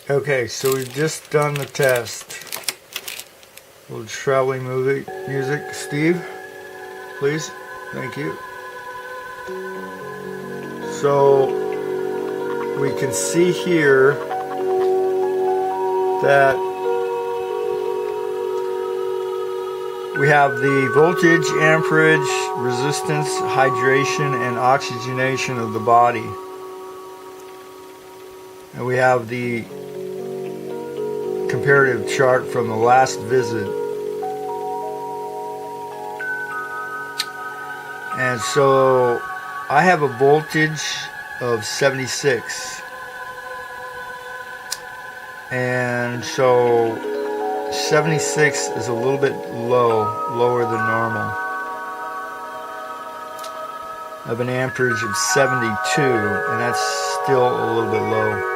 Okay, so we've just done the test. A little traveling music. Steve, please. Thank you. So we can see here that we have the voltage, amperage, resistance, hydration, and oxygenation of the body. And we have the comparative chart from the last visit. And so I have a voltage of 76. And so 76 is a little bit lower than normal. I have an amperage of 72, and that's still a little bit low.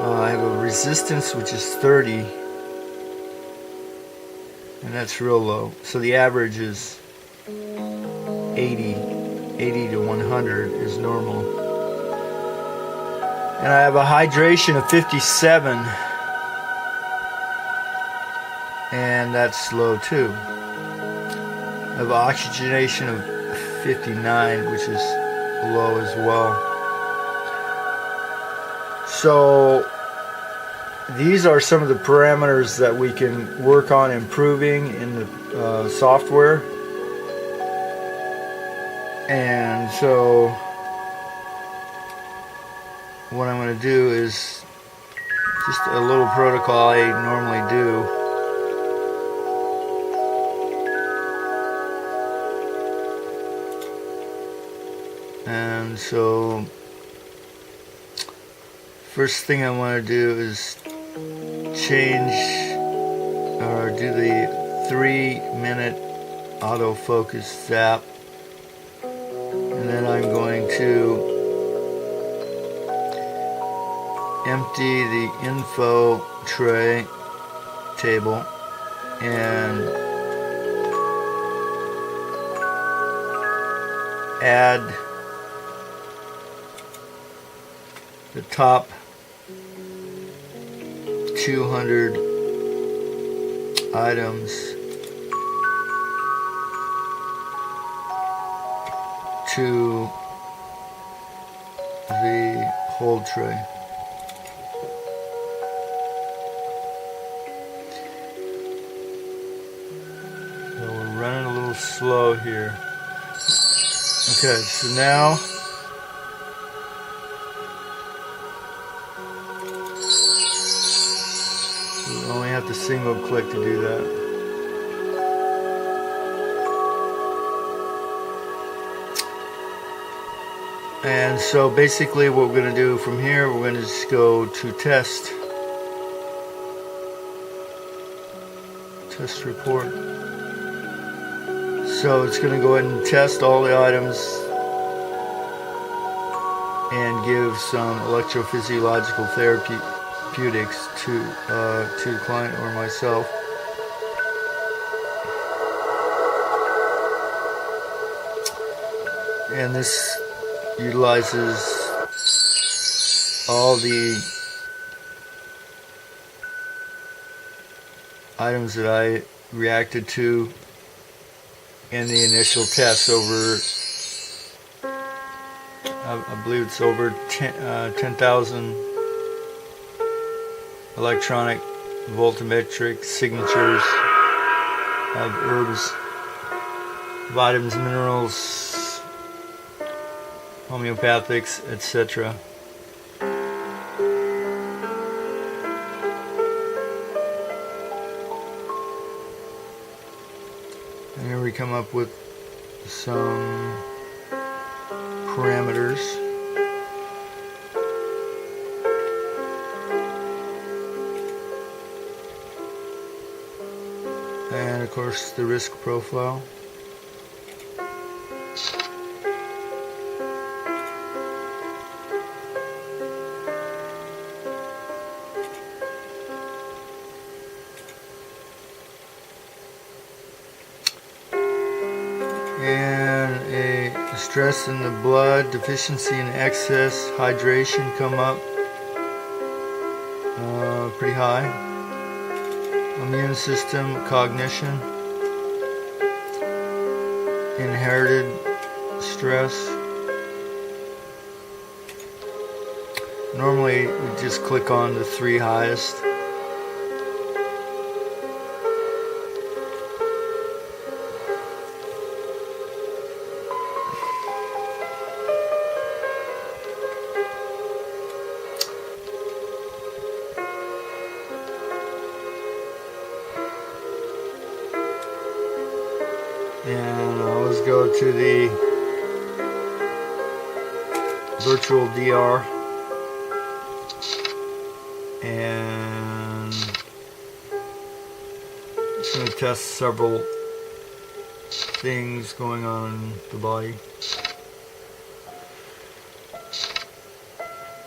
I have a resistance which is 30, and that's real low. So the average is 80 to 100 is normal. And I have a hydration of 57, and that's low too. I have oxygenation of 59, which is low as well. So these are some of the parameters that we can work on improving in the software. And so what I'm going to do is just a little protocol I normally do. And so first thing I want to do is change or do the 3-minute autofocus zap, and then I'm going to empty the info tray table and add the top 200 items to the hold tray. So we're running a little slow here. Okay, so now we only have to single click to do that. And so basically what we're going to do from here, we're going to just go to test report. So it's going to go ahead and test all the items and give some electrophysiological therapeutics to the client or myself. And this utilizes all the items that I reacted to in the initial test over, I believe it's over 10,000 electronic voltammetric signatures of herbs, vitamins, minerals, homeopathics, etc. And here we come up with some parameters. And of course the risk profile. And a stress in the blood, deficiency in excess, hydration come up. high. Immune system, cognition, inherited stress. Normally we just click on the 3 highest. And I always go to the virtual DR and it's going to test several things going on in the body.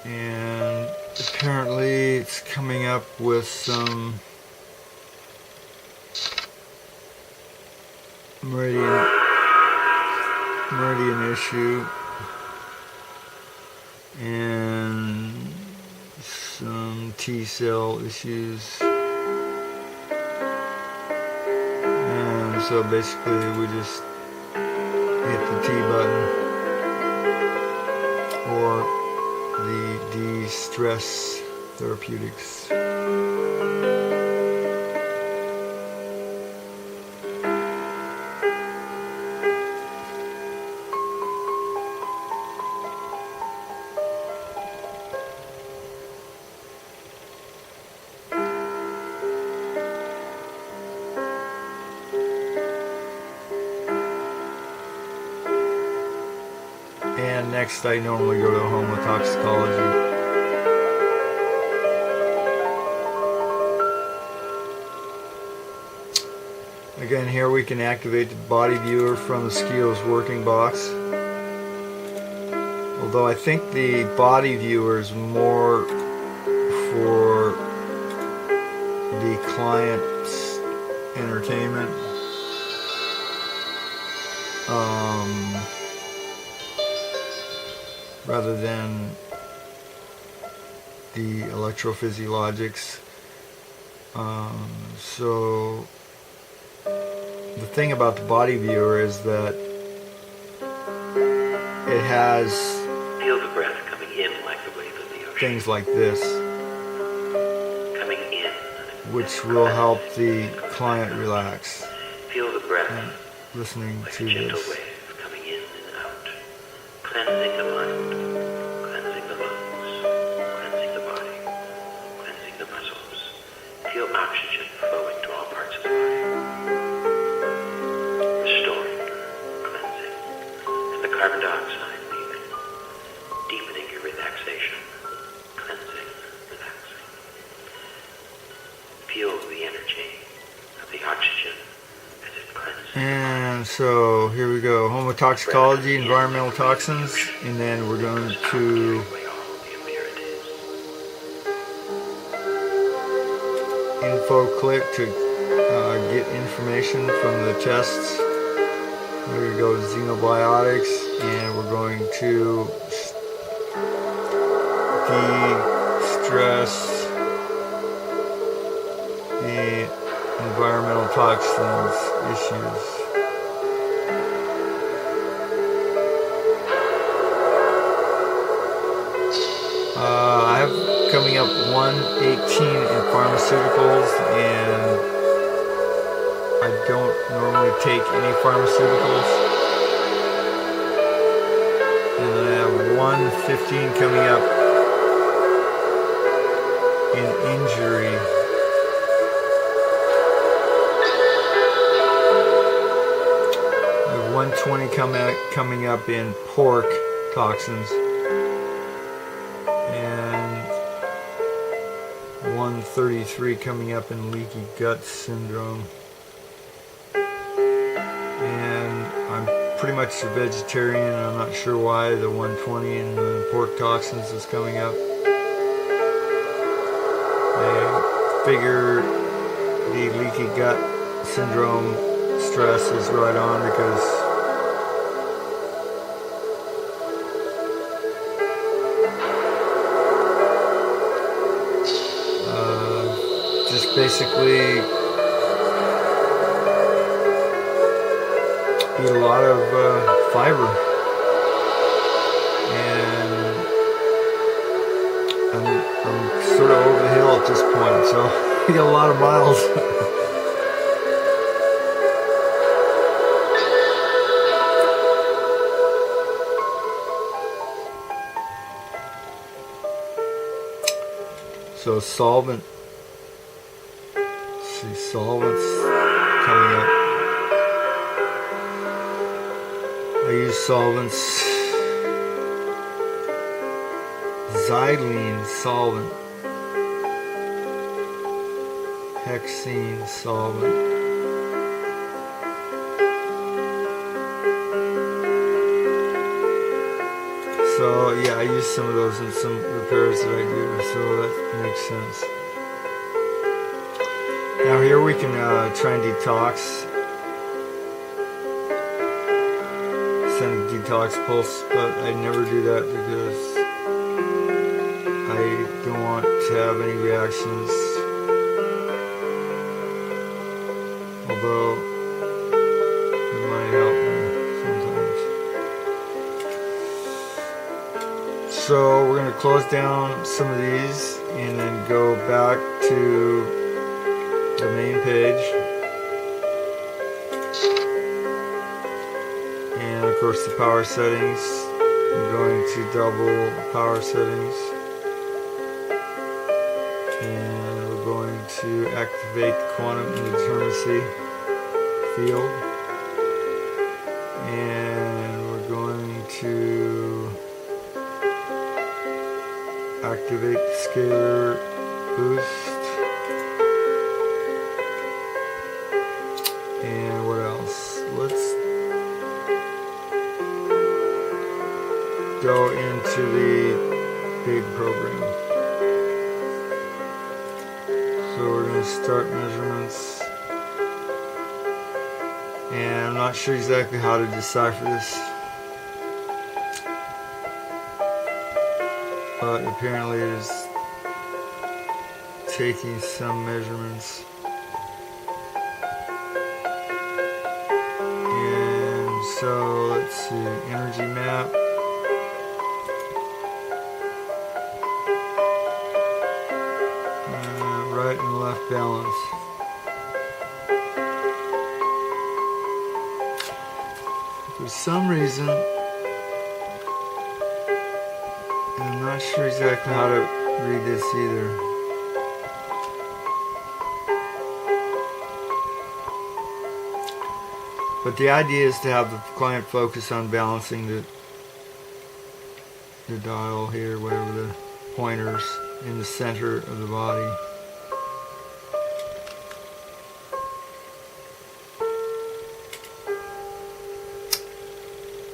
And apparently it's coming up with some meridian issue and some T-cell issues, and so basically we just hit the T button or the de-stress therapeutics. And next I normally go to homotoxicology. Again, here we can activate the body viewer from the Skills working box. Although I think the body viewer is more for the client's entertainment. Rather than the electrophysiologics. So the thing about the body viewer is that it has feel the breath coming in like the wave of the ocean. Things like this, coming in, which will help the client relax. Feel the breath and listening like to a gentle this. wave coming in and out, cleansing the mind, cleansing the lungs, cleansing the body, cleansing the muscles. Feel oxygen flowing to all parts of the body, restoring, cleansing, and the carbon dioxide leaving, deepening your relaxation, cleansing, relaxing. Feel the energy of the oxygen as it cleanses. And so here we go, homotoxicology, environmental toxins, and then we're going to info click to get information from the tests. We're going to go to xenobiotics, and we're going to de-stress the environmental toxins issues. I have coming up 118 in pharmaceuticals, and I don't normally take any pharmaceuticals. And then I have 115 coming up in injury. I have 120 coming up in pork toxins. And 133 coming up in leaky gut syndrome. And I'm pretty much a vegetarian. I'm not sure why the 120 in the pork toxins is coming up. I figure the leaky gut syndrome stress is right on because basically eat a lot of fiber, and I'm sort of over the hill at this point, so I got a lot of miles. So solvent, let's see, solvents coming up. I use solvents, xylene solvent, hexene solvent. So yeah, I use some of those in some repairs that I do, so that makes sense. Now here we can try and detox. Send a detox pulse, but I never do that because I don't want to have any reactions. Although it might help me sometimes. So we're going to close down some of these and then go back to the main page. And of course the power settings. I'm going to double power settings. And we're going to activate the quantum indeterminacy field. And we're going to activate the scalar boost. And what else? Let's go into the big program. So we're going to start measurements. And I'm not sure exactly how to decipher this, but apparently it is taking some measurements. And so let's see, energy map. Right and left balance. For some reason, I'm not sure exactly how to read this either. But the idea is to have the client focus on balancing the dial here, whatever the pointers, in the center of the body.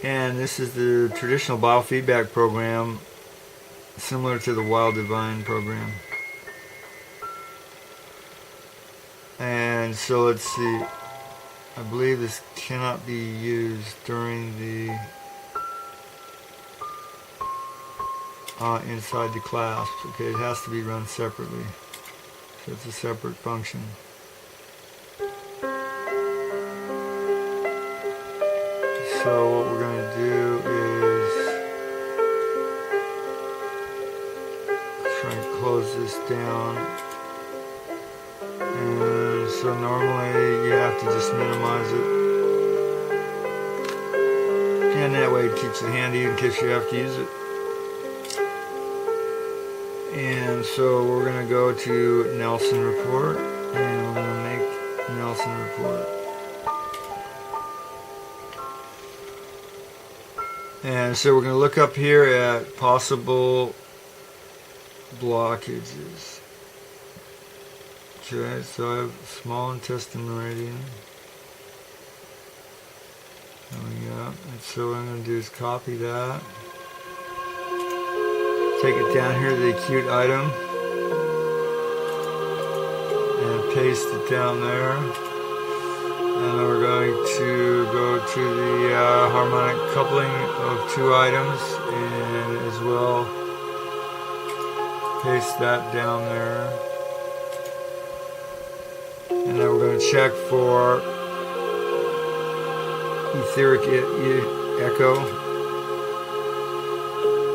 And this is the traditional biofeedback program, similar to the Wild Divine program. And so let's see, I believe this cannot be used during the inside the clasp. Okay, it has to be run separately. So it's a separate function. So what we're going to do is try and close this down. And so normally you have to just minimize it. And that way it keeps it handy in case you have to use it. And so we're going to go to Nelson Report, and we're going to make Nelson Report. And so we're going to look up here at possible blockages. Okay, so I have small intestine meridian coming up, and so what I'm going to do is copy that. Take it down here to the acute item and paste it down there. And then we're going to go to the harmonic coupling of two items and as well paste that down there. And then we're going to check for etheric echo.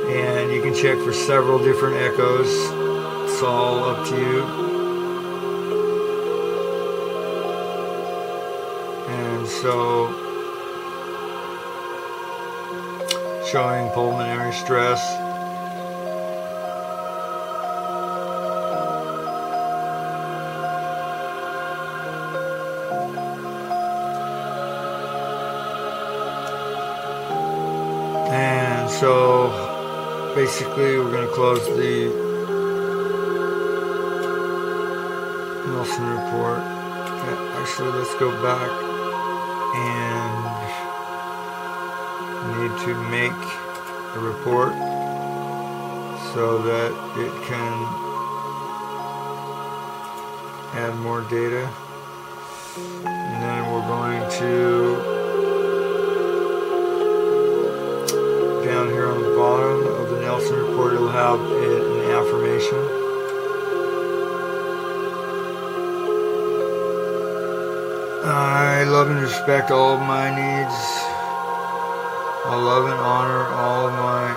And you can check for several different echoes. It's all up to you. And so, showing pulmonary stress. And so, basically, we're going to close the Nelson report. Actually, let's go back and need to make a report so that it can add more data. And then we're going to, down here on the bottom of the Nelson report, it'll have an affirmation. I love and respect all of my needs. I love and honor all of my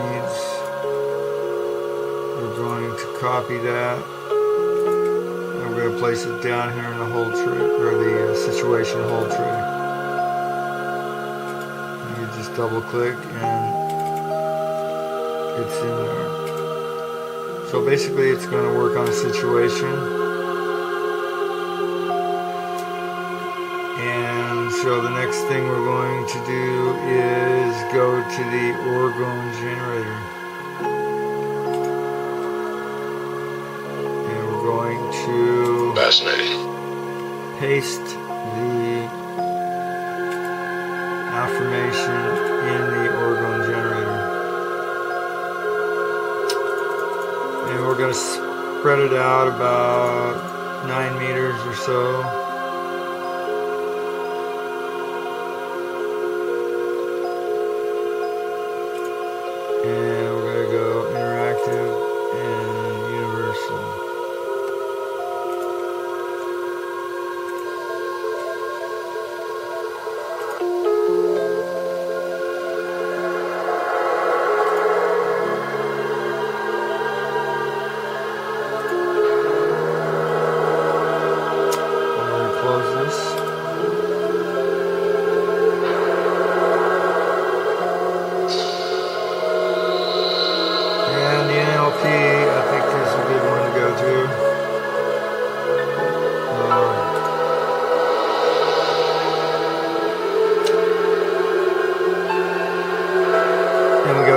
needs. We're going to copy that. And we're going to place it down here in the hold tray, or the situation hold tray. And you just double click and it's in there. So basically it's going to work on a situation. And so the next thing we're going to do is go to the orgone generator. And we're going to paste the affirmation in the orgone generator. And we're going to spread it out about 9 meters or so. And we're going to go interactive and universal.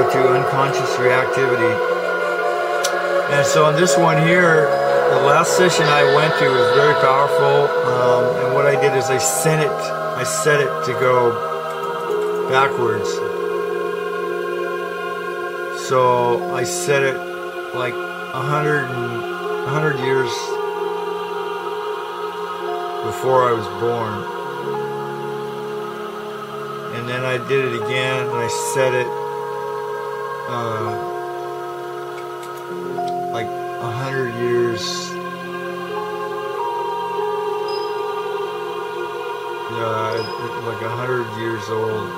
To unconscious reactivity. And so on this one here, the last session I went to was very powerful, and what I did is I set it to go backwards. So I set it like 100 years before I was born. And then I did it again and I set it like 100 years, like 100 years old.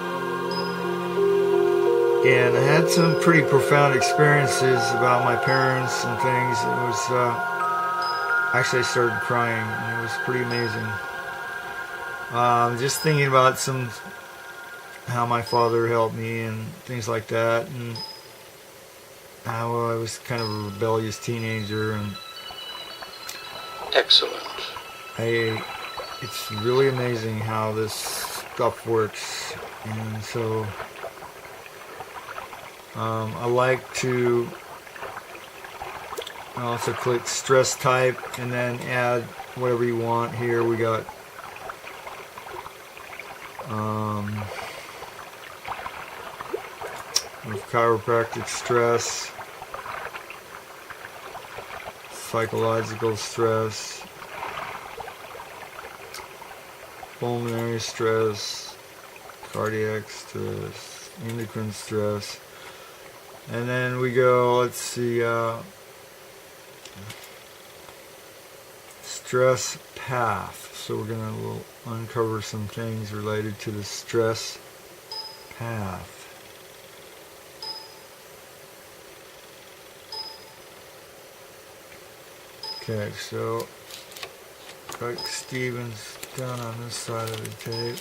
And I had some pretty profound experiences about my parents and things. It was, actually I started crying, and it was pretty amazing. Just thinking about how my father helped me and things like that, and how I was kind of a rebellious teenager, and excellent. It's really amazing how this stuff works. And so I like to also click stress type and then add whatever you want. Here we got with chiropractic stress, psychological stress, pulmonary stress, cardiac stress, endocrine stress, And then we go, let's see, stress path. So we're going to uncover some things related to the stress path. Okay, so like Stevens down on this side of the tape.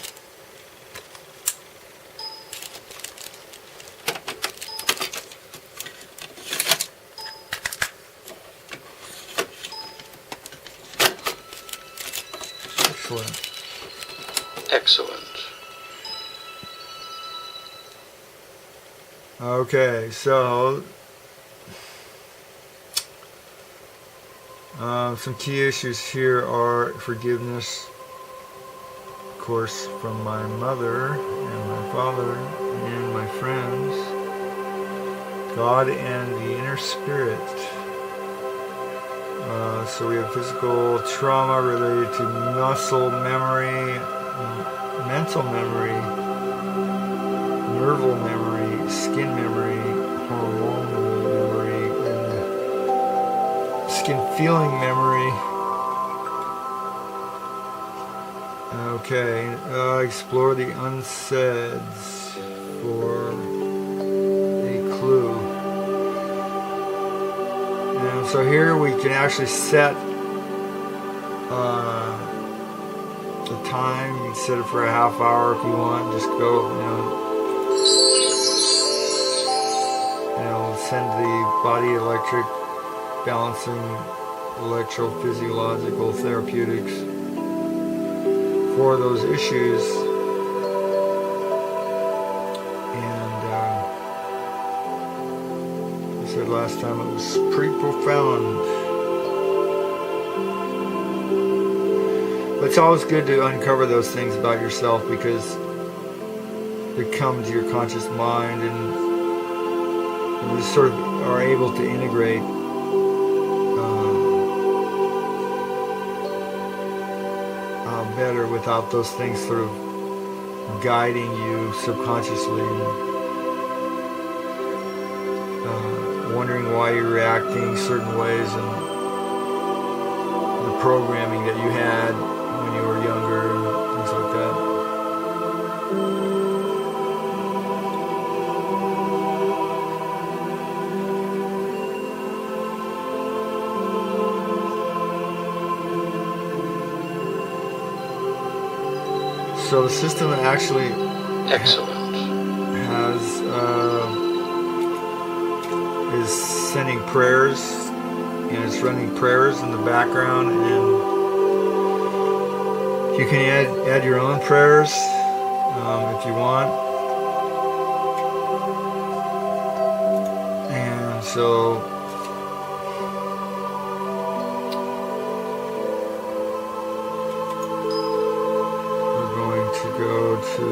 Excellent. Okay, so some key issues here are forgiveness, of course, from my mother and my father and my friends, God and the inner spirit. So we have physical trauma related to muscle memory, mental memory, nerval memory, skin memory, hormonal memory, and skin feeling memory. Okay, explore the unsaids for a clue. And so here we can actually set the time. You can set it for a half hour if you want. Just go, send the body electric balancing electrophysiological therapeutics for those issues. And I said last time it was pretty profound. But it's always good to uncover those things about yourself because they come to your conscious mind and you sort of are able to integrate better without those things sort of guiding you subconsciously, wondering why you're reacting certain ways and the programming that you had when you were younger and things like that. So the system actually has is sending prayers, and it's running prayers in the background, and you can add your own prayers if you want. And so go to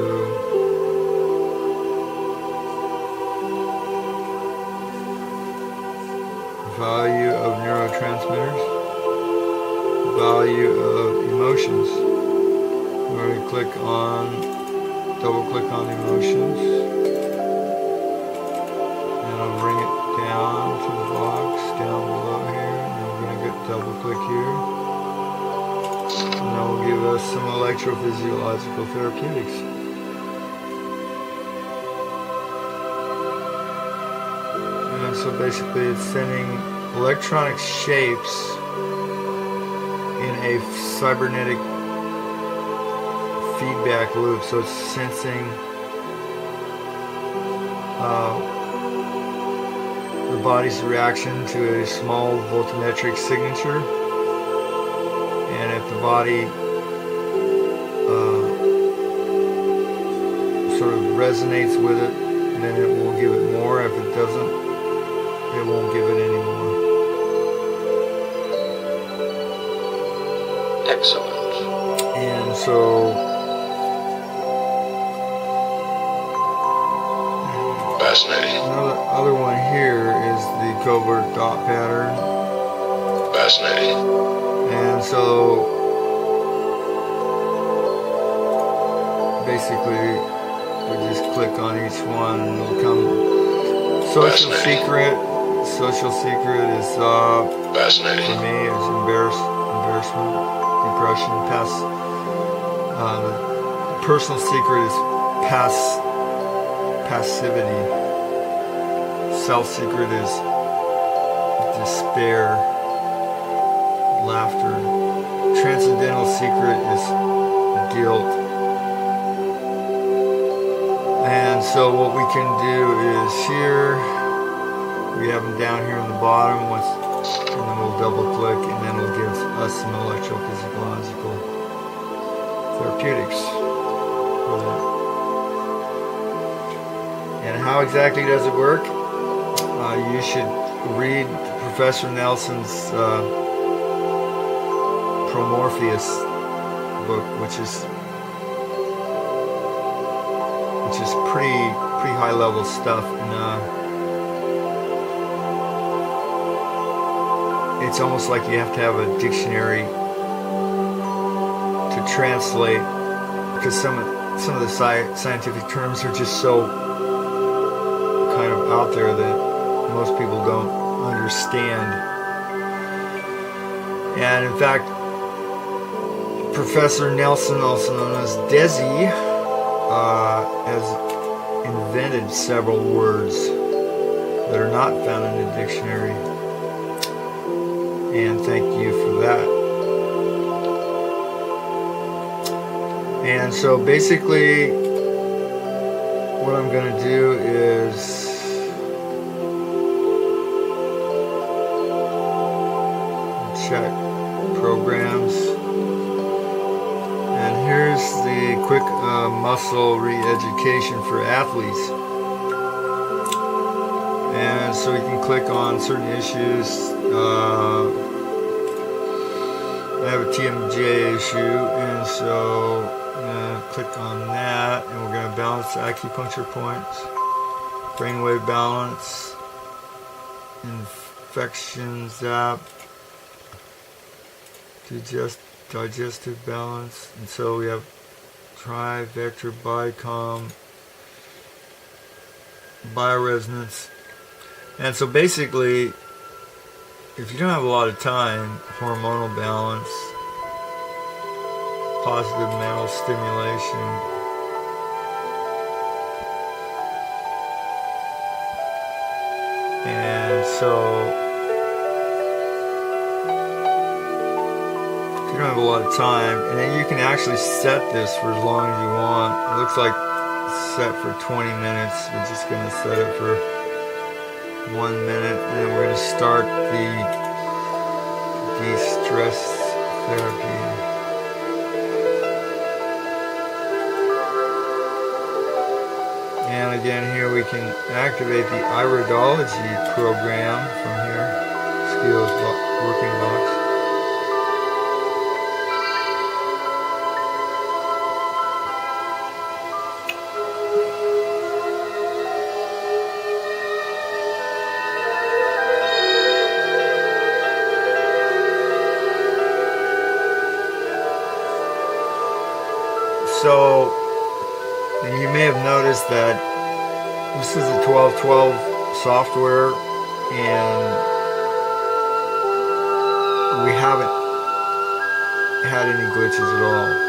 value of neurotransmitters, value of emotions. We're going to double click on emotions, and I'll bring it down to the box down below here, and I'm going to get double click here. And that will give us some electrophysiological therapeutics. And so basically it's sending electronic shapes in a cybernetic feedback loop. So it's sensing the body's reaction to a small voltmetric signature. And if the body sort of resonates with it, then it will give it more. If it doesn't, it won't give it anymore. Excellent. And so fascinating. Other one here is the covert dot pattern. Fascinating. And so basically we just click on each one and it'll come Social secret. Social secret is Fascinating. for me is embarrassment, depression. The personal secret is passivity. Self-secret is despair, laughter. Transcendental secret is guilt. And so what we can do is here, we have them down here on the bottom, and then we'll double click, and then it'll give us some electrophysiological therapeutics for that. And how exactly does it work? You should read Professor Nelson's Promorpheus book, which is pretty high level stuff, and it's almost like you have to have a dictionary to translate, because some of the scientific terms are just so kind of out there that most people don't understand. And in fact, Professor Nelson, also known as Desi, has invented several words that are not found in the dictionary. And thank you for that. And so basically, what I'm going to do is check programs, and here's the quick muscle re-education for athletes. And so you can click on certain issues. I have a TMJ issue, and so I'm going to click on that, and we're going to balance acupuncture points, brainwave balance, infection zap, digestive balance, and so we have tri-vector bicom, bioresonance. And so basically, if you don't have a lot of time, hormonal balance, positive mental stimulation, and so if you don't have a lot of time, and then you can actually set this for as long as you want. It looks like it's set for 20 minutes. We're just going to set it for 1 minute, and then we're going to start the de-stress therapy. And again, here we can activate the iridology program from here, skills working box. So, you may have noticed that this is a 1212 software, and we haven't had any glitches at all.